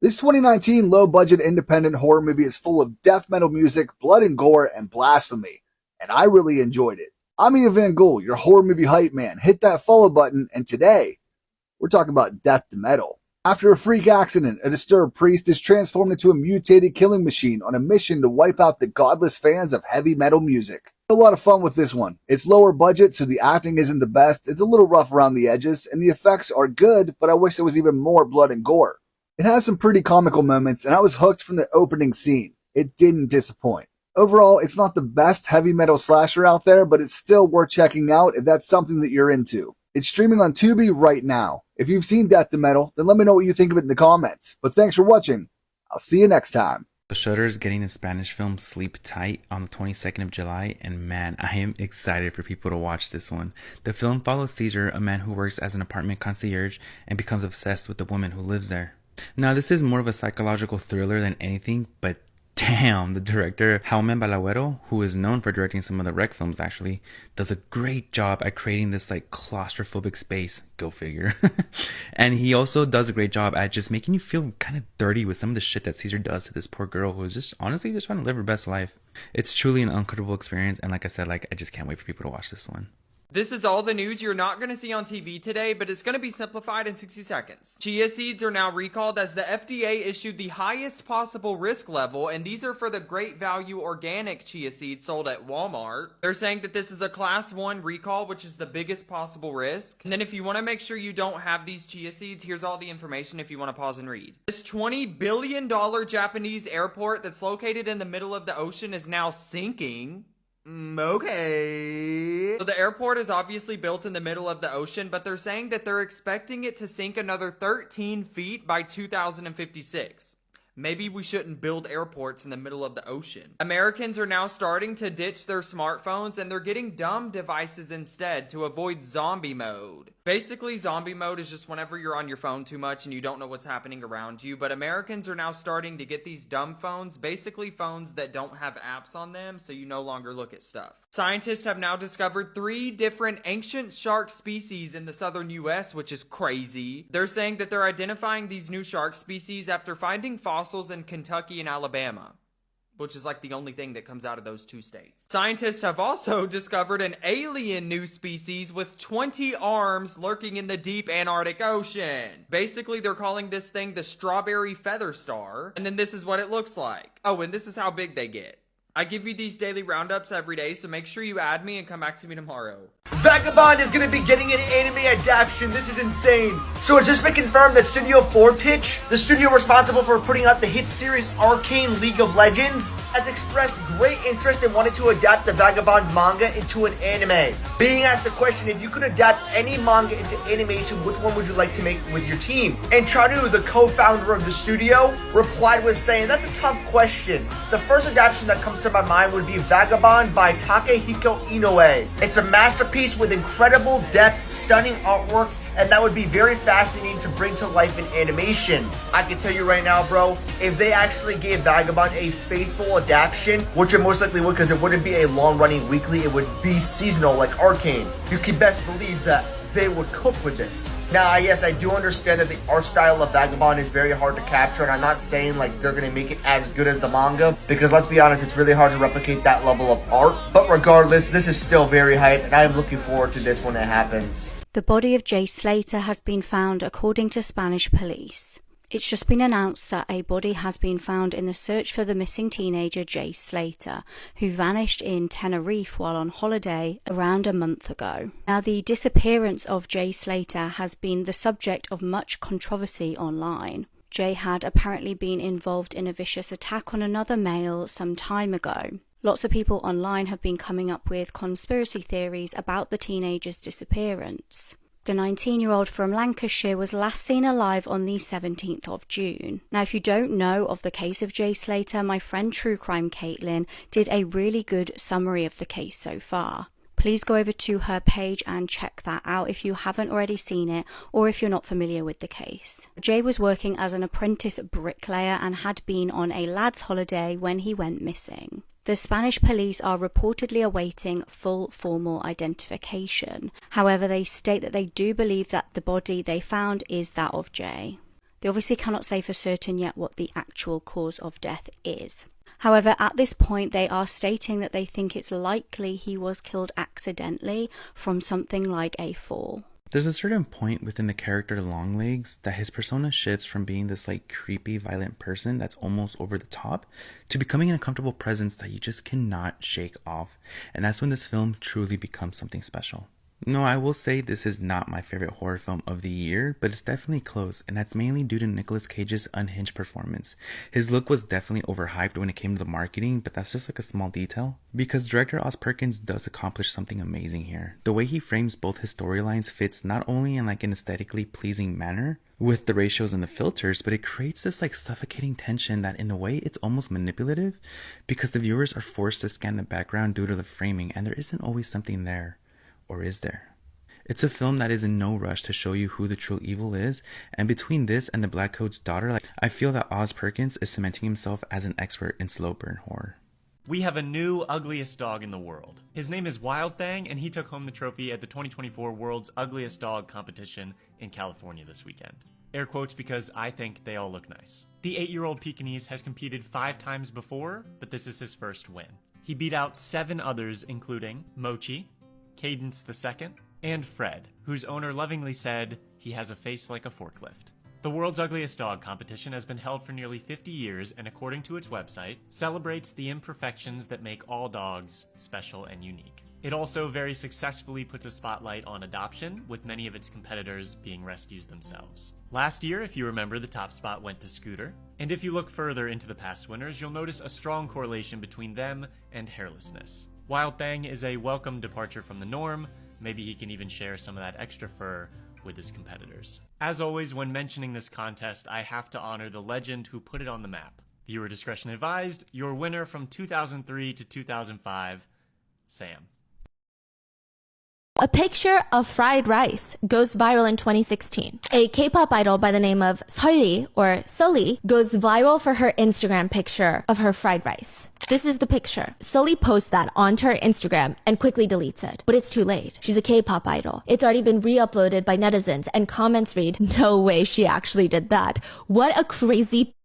This 2019 low-budget independent horror movie is full of death metal music, blood and gore, and blasphemy, and I really enjoyed it. I'm Ian Van Gool, your horror movie hype man. Hit that follow button, and today, we're talking about death to metal. After a freak accident, a disturbed priest is transformed into a mutated killing machine on a mission to wipe out the godless fans of heavy metal music. A lot of fun with this one. It's lower budget, so the acting isn't the best, it's a little rough around the edges, and the effects are good, but I wish there was even more blood and gore. It has some pretty comical moments, and I was hooked from the opening scene. It didn't disappoint. Overall, it's not the best heavy metal slasher out there, but it's still worth checking out if that's something that you're into. It's streaming on Tubi right now. If you've seen Death to Metal, then let me know what you think of it in the comments. But thanks for watching. I'll see you next time. Shudder is getting the Spanish film Sleep Tight on the 22nd of July, and man, I am excited for people to watch this one. The film follows Caesar, a man who works as an apartment concierge and becomes obsessed with the woman who lives there. Now, this is more of a psychological thriller than anything, but damn, the director, Jaume Balaguero, who is known for directing some of the Rec films actually, does a great job at creating this like claustrophobic space, go figure. And he also does a great job at just making you feel kind of dirty with some of the shit that Caesar does to this poor girl who is just honestly just trying to live her best life. It's truly an uncomfortable experience, and like I said, I just can't wait for people to watch this one. This is all the news you're not going to see on TV today, but it's going to be simplified in 60 seconds. Chia seeds are now recalled as the FDA issued the highest possible risk level, and these are for the Great Value organic chia seeds sold at Walmart. They're saying that this is a class 1 recall, which is the biggest possible risk. And then if you want to make sure you don't have these chia seeds, here's all the information if you want to pause and read. This $20 billion Japanese airport that's located in the middle of the ocean is now sinking. Okay. So the airport is obviously built in the middle of the ocean, but they're saying that they're expecting it to sink another 13 feet by 2056. Maybe we shouldn't build airports in the middle of the ocean. Americans are now starting to ditch their smartphones and they're getting dumb devices instead to avoid zombie mode. Basically, zombie mode is just whenever you're on your phone too much and you don't know what's happening around you, but Americans are now starting to get these dumb phones, basically phones that don't have apps on them, so you no longer look at stuff. Scientists have now discovered 3 different ancient shark species in the southern US, which is crazy. They're saying that they're identifying these new shark species after finding fossils in Kentucky and Alabama, which is like the only thing that comes out of those 2 states. Scientists have also discovered an alien new species with 20 arms lurking in the deep Antarctic Ocean. Basically, they're calling this thing the strawberry feather star, and then this is what it looks like. Oh, and this is how big they get. I give you these daily roundups every day, so make sure you add me and come back to me tomorrow. Vagabond is going to be getting an anime adaptation. This is insane. So it's just been confirmed that Studio 4-Pitch, the studio responsible for putting out the hit series Arcane League of Legends, has expressed great interest in wanting to adapt the Vagabond manga into an anime. Being asked the question, if you could adapt any manga into animation, which one would you like to make with your team? And Chanu, the co-founder of the studio, replied with saying, that's a tough question. The first adaptation that comes to my mind would be Vagabond by Takehiko Inoue. It's a masterpiece with incredible depth, stunning artwork, and that would be very fascinating to bring to life in animation. I can tell you right now, bro, if they actually gave Vagabond a faithful adaptation, which it most likely would because it wouldn't be a long-running weekly, it would be seasonal like Arcane, you can best believe that they would cook with this. Now, yes, I do understand that the art style of Vagabond is very hard to capture, and I'm not saying like they're gonna make it as good as the manga, because let's be honest, it's really hard to replicate that level of art. But regardless, this is still very hype, and I am looking forward to this when it happens. The body of Jay Slater has been found according to Spanish police. It's just been announced that a body has been found in the search for the missing teenager Jay Slater, who vanished in Tenerife while on holiday around a month ago. Now, the disappearance of Jay Slater has been the subject of much controversy online. Jay had apparently been involved in a vicious attack on another male some time ago. Lots of people online have been coming up with conspiracy theories about the teenager's disappearance. The 19-year-old from Lancashire was last seen alive on the 17th of June. Now, if you don't know of the case of Jay Slater, my friend True Crime Caitlin did a really good summary of the case so far. Please go over to her page and check that out if you haven't already seen it or if you're not familiar with the case. Jay was working as an apprentice bricklayer and had been on a lad's holiday when he went missing. The Spanish police are reportedly awaiting full formal identification. However, they state that they do believe that the body they found is that of Jay. They obviously cannot say for certain yet what the actual cause of death is. However, at this point, they are stating that they think it's likely he was killed accidentally from something like a fall. There's a certain point within the character Longlegs that his persona shifts from being this like creepy, violent person that's almost over the top to becoming an uncomfortable presence that you just cannot shake off. And that's when this film truly becomes something special. No, I will say this is not my favorite horror film of the year, but it's definitely close, and that's mainly due to Nicolas Cage's unhinged performance. His look was definitely overhyped when it came to the marketing, but that's just like a small detail. Because director Oz Perkins does accomplish something amazing here. The way he frames both his storylines fits not only in like an aesthetically pleasing manner, with the ratios and the filters, but it creates this like suffocating tension that in a way it's almost manipulative, because the viewers are forced to scan the background due to the framing, and there isn't always something there. Or is there? It's a film that is in no rush to show you who the true evil is, and between this and The Black Coat's Daughter, I feel that Oz Perkins is cementing himself as an expert in slow burn horror. We have a new ugliest dog in the world. His name is Wild Thang, and he took home the trophy at the 2024 World's Ugliest Dog competition in California this weekend. Air quotes because I think they all look nice. The 8-year-old Pekingese has competed 5 times before, but this is his first win. He beat out 7 others, including Mochi, Cadence II, and Fred, whose owner lovingly said he has a face like a forklift. The World's Ugliest Dog competition has been held for nearly 50 years and, according to its website, celebrates the imperfections that make all dogs special and unique. It also very successfully puts a spotlight on adoption, with many of its competitors being rescues themselves. Last year, if you remember, the top spot went to Scooter, and if you look further into the past winners, you'll notice a strong correlation between them and hairlessness. Wild Thang is a welcome departure from the norm. Maybe he can even share some of that extra fur with his competitors. As always, when mentioning this contest, I have to honor the legend who put it on the map. Viewer discretion advised, your winner from 2003 to 2005, Sam. A picture of fried rice goes viral in 2016. A K-pop idol by the name of Sully, or Sully, goes viral for her Instagram picture of her fried rice. This is the picture. Sully posts that onto her Instagram and quickly deletes it. But it's too late. She's a K-pop idol. It's already been re-uploaded by netizens, and comments read, "No way she actually did that. What a crazy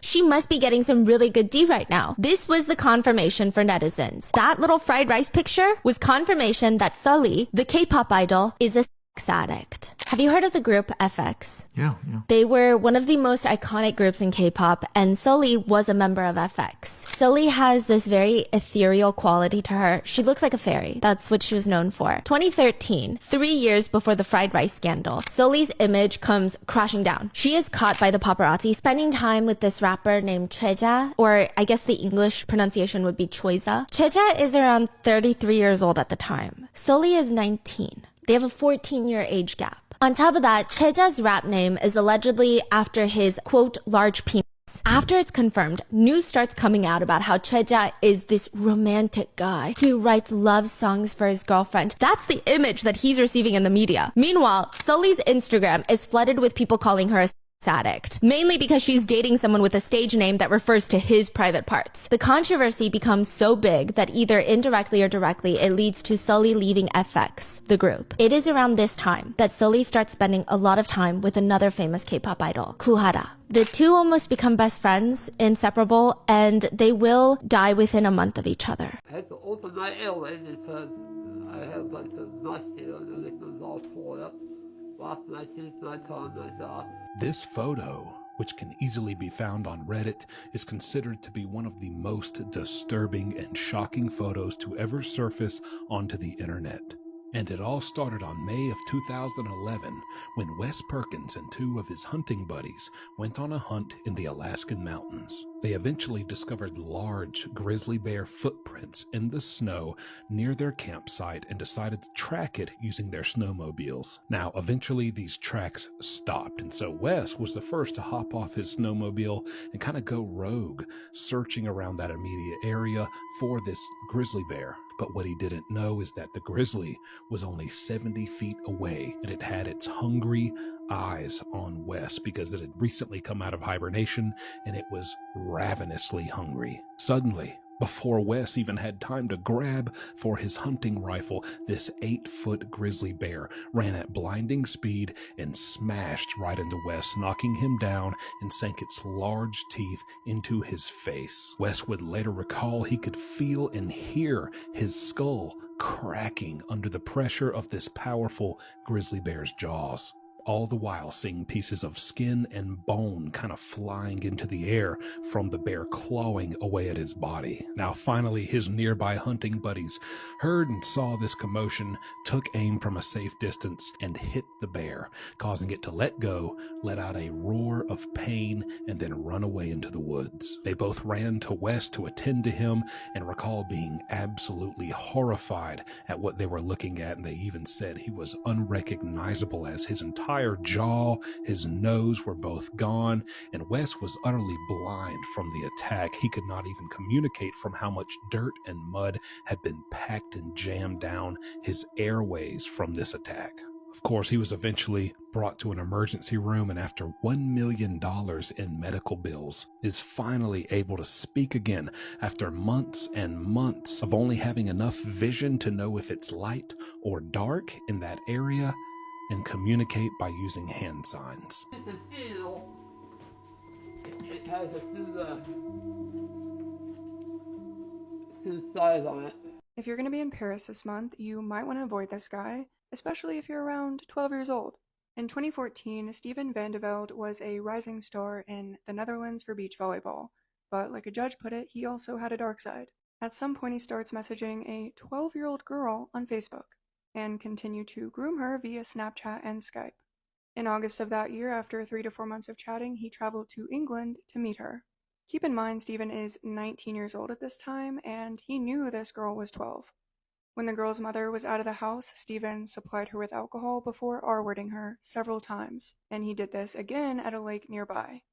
she must be getting some really good D right now." This was the confirmation for netizens. That little fried rice picture was confirmation that Sully, the K-pop idol, is a sex addict. Have you heard of the group FX? Yeah. They were one of the most iconic groups in K-pop, and Sully was a member of FX. Sully has this very ethereal quality to her. She looks like a fairy. That's what she was known for. 2013, 3 years before the fried rice scandal, Sully's image comes crashing down. She is caught by the paparazzi spending time with this rapper named Choiza, or I guess the English pronunciation would be Choiza. Choiza is around 33 years old at the time. Sully is 19. They have a 14-year age gap. On top of that, Choiza's rap name is allegedly after his, quote, large penis. After it's confirmed, news starts coming out about how Choiza is this romantic guy who writes love songs for his girlfriend. That's the image that he's receiving in the media. Meanwhile, Sully's Instagram is flooded with people calling her a addict, mainly because she's dating someone with a stage name that refers to his private parts. The controversy becomes so big that either indirectly or directly it leads to Sully leaving FX, the group. It is around this time that Sully starts spending a lot of time with another famous K-pop idol, Kuhara. The two almost become best friends, inseparable, and they will die within a month of each other. I had to open my airway because I had a bunch of muscle and it was all tore up. Lost my teeth, my tongue, my jaw. This photo, which can easily be found on Reddit, is considered to be one of the most disturbing and shocking photos to ever surface onto the internet. And it all started on May of 2011 when Wes Perkins and 2 of his hunting buddies went on a hunt in the Alaskan mountains. They eventually discovered large grizzly bear footprints in the snow near their campsite and decided to track it using their snowmobiles. Now, eventually these tracks stopped, and so Wes was the first to hop off his snowmobile and kind of go rogue, searching around that immediate area for this grizzly bear. But what he didn't know is that the grizzly was only 70 feet away, and it had its hungry eyes on Wes because it had recently come out of hibernation and it was ravenously hungry. Suddenly, Before Wes even had time to grab for his hunting rifle, this 8-foot grizzly bear ran at blinding speed and smashed right into Wes, knocking him down and sank its large teeth into his face. Wes would later recall he could feel and hear his skull cracking under the pressure of this powerful grizzly bear's jaws, all the while seeing pieces of skin and bone kind of flying into the air from the bear clawing away at his body. Now finally his nearby hunting buddies heard and saw this commotion, took aim from a safe distance, and hit the bear, causing it to let go, let out a roar of pain, and then run away into the woods. They both ran to Wes to attend to him and recall being absolutely horrified at what they were looking at, and they even said he was unrecognizable as his entire jaw, his nose were both gone, and Wes was utterly blind from the attack. He could not even communicate from how much dirt and mud had been packed and jammed down his airways from this attack. Of course, he was eventually brought to an emergency room, and after $1 million in medical bills, is finally able to speak again after months and months of only having enough vision to know if it's light or dark in that area, and communicate by using hand signs. It's a feel. It has a few sides on it. If you're going to be in Paris this month, you might want to avoid this guy, especially if you're around 12 years old. In 2014, Steven van de Velde was a rising star in the Netherlands for beach volleyball, but like a judge put it, he also had a dark side. At some point he starts messaging a 12-year-old girl on Facebook, and continue to groom her via Snapchat and Skype. In August of that year, after 3 to 4 months of chatting, he traveled to England to meet her. Keep in mind, Steven is 19 years old at this time, and he knew this girl was 12. When the girl's mother was out of the house, Steven supplied her with alcohol before R-wording her several times, and he did this again at a lake nearby.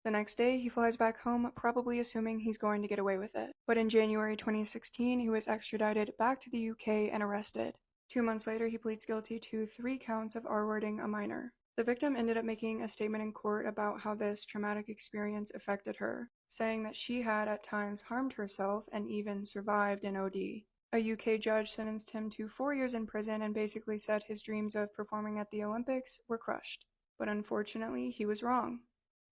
The next day, he flies back home, probably assuming he's going to get away with it. But in January 2016, he was extradited back to the UK and arrested. 2 months later, he pleads guilty to 3 counts of R-wording a minor. The victim ended up making a statement in court about how this traumatic experience affected her, saying that she had at times harmed herself and even survived an OD. A UK judge sentenced him to 4 years in prison and basically said his dreams of performing at the Olympics were crushed. But unfortunately, he was wrong.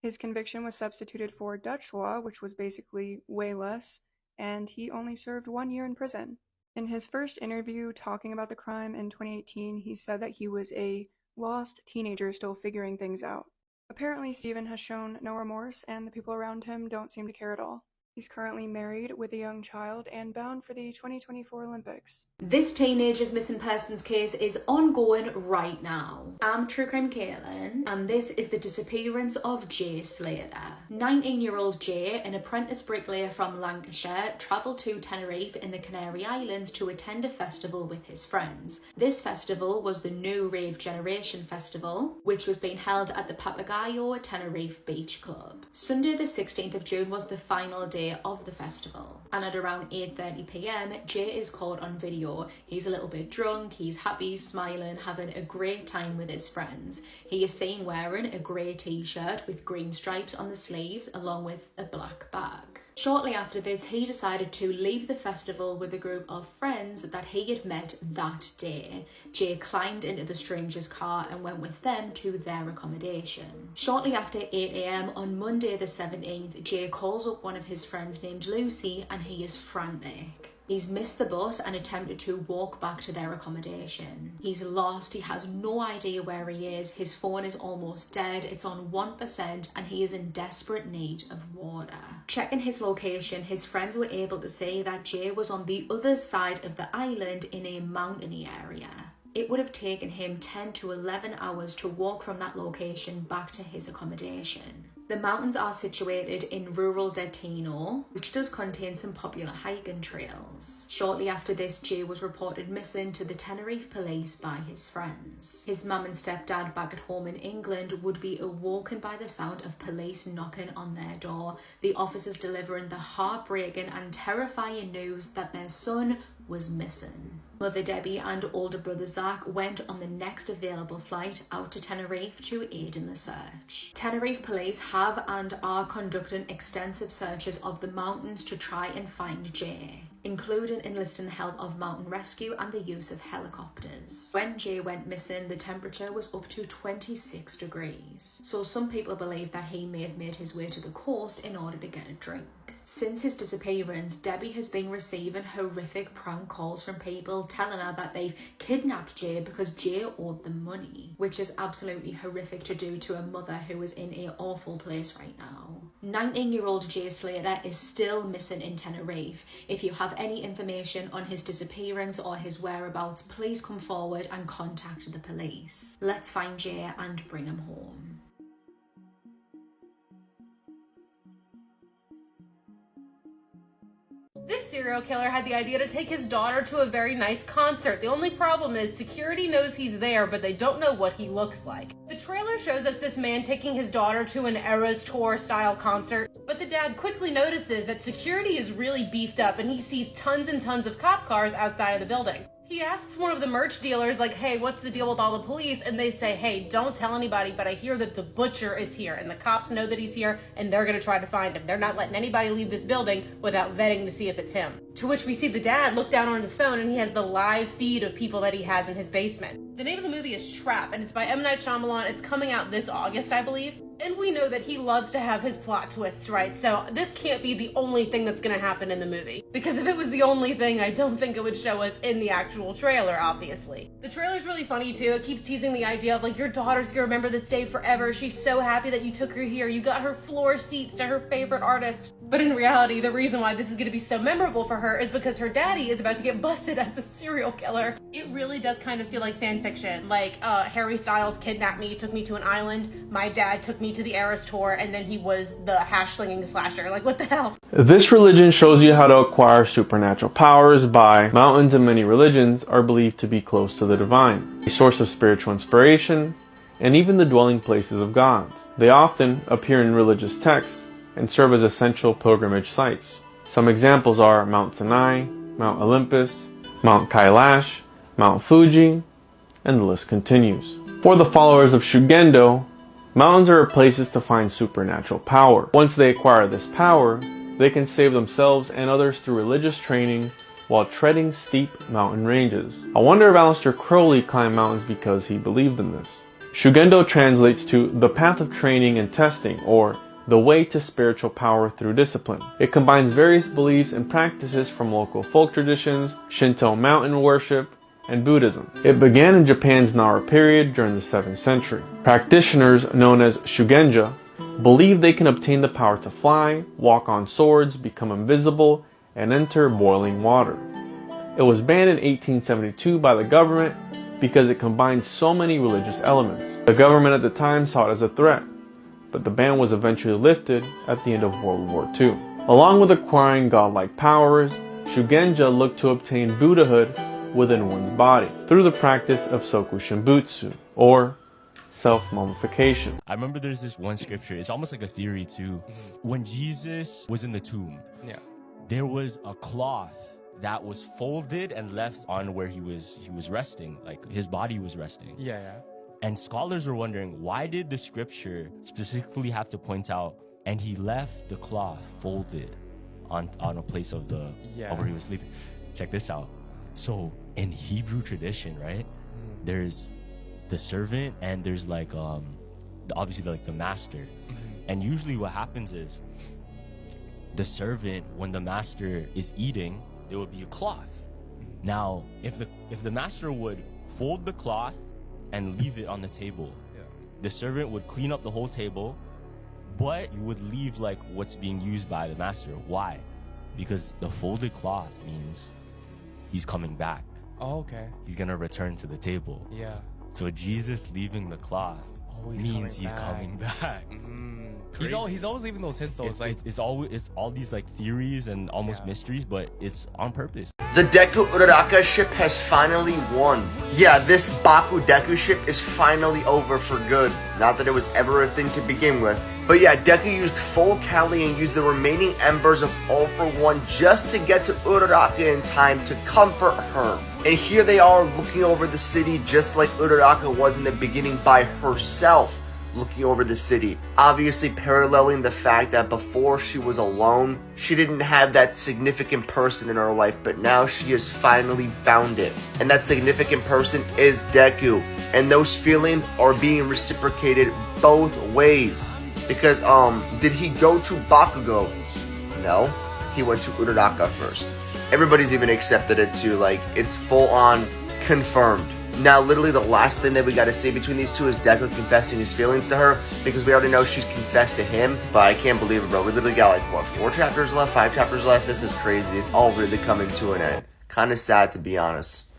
His conviction was substituted for Dutch law, which was basically way less, and he only served 1 year in prison. In his first interview talking about the crime in 2018, he said that he was a lost teenager still figuring things out. Apparently, Steven has shown no remorse, and the people around him don't seem to care at all. He's currently married with a young child and bound for the 2024 Olympics. This teenager's missing persons case is ongoing right now. I'm True Crime Caitlin, and this is the disappearance of Jay Slater. 19-year-old Jay, an apprentice bricklayer from Lancashire, travelled to Tenerife in the Canary Islands to attend a festival with his friends. This festival was the New Rave Generation Festival, which was being held at the Papagayo Tenerife Beach Club. Sunday the 16th of June was the final day of the festival, and at around 8:30 p.m. Jay is caught on video. He's a little bit drunk, he's happy, smiling, having a great time with his friends. He is seen wearing a grey t-shirt with green stripes on the sleeves along with a black bag. Shortly after this, he decided to leave the festival with a group of friends that he had met that day. Jay climbed into the stranger's car and went with them to their accommodation. Shortly after 8 a.m. on Monday the 17th, Jay calls up one of his friends named Lucy, and he is frantic. He's missed the bus and attempted to walk back to their accommodation. He's lost, he has no idea where he is, his phone is almost dead, it's on 1%, and he is in desperate need of water. Checking his location, his friends were able to say that Jay was on the other side of the island in a mountainy area. It would have taken him 10 to 11 hours to walk from that location back to his accommodation. The mountains are situated in rural Detino, which does contain some popular hiking trails. Shortly after this, Jay was reported missing to the Tenerife police by his friends. His mum and stepdad back at home in England would be awoken by the sound of police knocking on their door, the officers delivering the heartbreaking and terrifying news that their son was missing. Mother Debbie and older brother Zach went on the next available flight out to Tenerife to aid in the search. Tenerife police have and are conducting extensive searches of the mountains to try and find Jay, including enlisting the help of mountain rescue and the use of helicopters. When Jay went missing, the temperature was up to 26 degrees, so some people believe that he may have made his way to the coast in order to get a drink. Since his disappearance, Debbie has been receiving horrific prank calls from people telling her that they've kidnapped Jay because Jay owed them money, which is absolutely horrific to do to a mother who is in an awful place right now. 19-year-old Jay Slater is still missing in Tenerife. If you have any information on his disappearance or his whereabouts, please come forward and contact the police. Let's find Jay and bring him home. This serial killer had the idea to take his daughter to a very nice concert. The only problem is security knows he's there, but they don't know what he looks like. The trailer shows us this man taking his daughter to an Eras Tour style concert, but the dad quickly notices that security is really beefed up and he sees tons and tons of cop cars outside of the building. He asks one of the merch dealers, like, hey, what's the deal with all the police? And they say, hey, don't tell anybody, but I hear that the butcher is here, and the cops know that he's here, and they're gonna try to find him. They're not letting anybody leave this building without vetting to see if it's him. To which we see the dad look down on his phone, and he has the live feed of people that he has in his basement. The name of the movie is Trap, and it's by M. Night Shyamalan. It's coming out this August, I believe. And we know that he loves to have his plot twists, right? So this can't be the only thing that's gonna happen in the movie. Because if it was the only thing, I don't think it would show us in the actual trailer, obviously. The trailer's really funny too. It keeps teasing the idea of like, your daughter's gonna remember this day forever. She's so happy that you took her here. You got her floor seats to her favorite artist. But in reality, the reason why this is gonna be so memorable for her is because her daddy is about to get busted as a serial killer. It really does kind of feel like fan fiction. Like, Harry Styles kidnapped me, took me to an island. My dad took me to the Eras Tour, and then he was the hash-slinging slasher. Like, what the hell? This religion shows you how to acquire supernatural powers by mountains, and many religions are believed to be close to the divine, a source of spiritual inspiration, and even the dwelling places of gods. They often appear in religious texts and serve as essential pilgrimage sites. Some examples are Mount Sinai, Mount Olympus, Mount Kailash, Mount Fuji, and the list continues. For the followers of Shugendo, mountains are places to find supernatural power. Once they acquire this power, they can save themselves and others through religious training while treading steep mountain ranges. I wonder if Aleister Crowley climbed mountains because he believed in this. Shugendo translates to the path of training and testing, or the way to spiritual power through discipline. It combines various beliefs and practices from local folk traditions, Shinto mountain worship, and Buddhism. It began in Japan's Nara period during the 7th century. Practitioners known as Shugenja believe they can obtain the power to fly, walk on swords, become invisible, and enter boiling water. It was banned in 1872 by the government because it combined so many religious elements. The government at the time saw it as a threat, but the ban was eventually lifted at the end of World War II. Along with acquiring godlike powers, Shugenja looked to obtain Buddhahood within one's body through the practice of Soku Shimbutsu, or self-mummification. I remember there's this one scripture, it's almost like a theory too. When Jesus was in the tomb, there was a cloth that was folded and left on where he was resting, like his body was resting. And scholars are wondering, why did the scripture specifically have to point out, and he left the cloth folded on a place of where he was sleeping? Check this out. So in Hebrew tradition, right, there's the servant and there's like obviously like the master. And usually what happens is the servant, when the master is eating, there would be a cloth. Now if the master would fold the cloth and leave it on the table, the servant would clean up the whole table, but you would leave like what's being used by the master. Why? Because the folded cloth means he's coming back. Oh, okay. He's gonna return to the table. Yeah. So Jesus leaving the cloth means he's coming back. He's always leaving those hints though. It's all these like theories and almost mysteries, but it's on purpose. The Deku Uraraka ship has finally won. Yeah, this Baku Deku ship is finally over for good. Not that it was ever a thing to begin with. But yeah, Deku used full Kali and used the remaining embers of All for One just to get to Uraraka in time to comfort her. And here they are looking over the city just like Uraraka was in the beginning by herself. Looking over the city, obviously paralleling the fact that before she was alone, she didn't have that significant person in her life, but now she has finally found it. And that significant person is Deku. And those feelings are being reciprocated both ways. Because, did he go to Bakugo? No, he went to Uraraka first. Everybody's even accepted it too, like, it's full on confirmed. Now, literally the last thing that we gotta see between these two is Deku confessing his feelings to her, because we already know she's confessed to him, but I can't believe it, bro. We literally got like, what, 4 chapters left, 5 chapters left? This is crazy. It's all really coming to an end. Kinda sad, to be honest.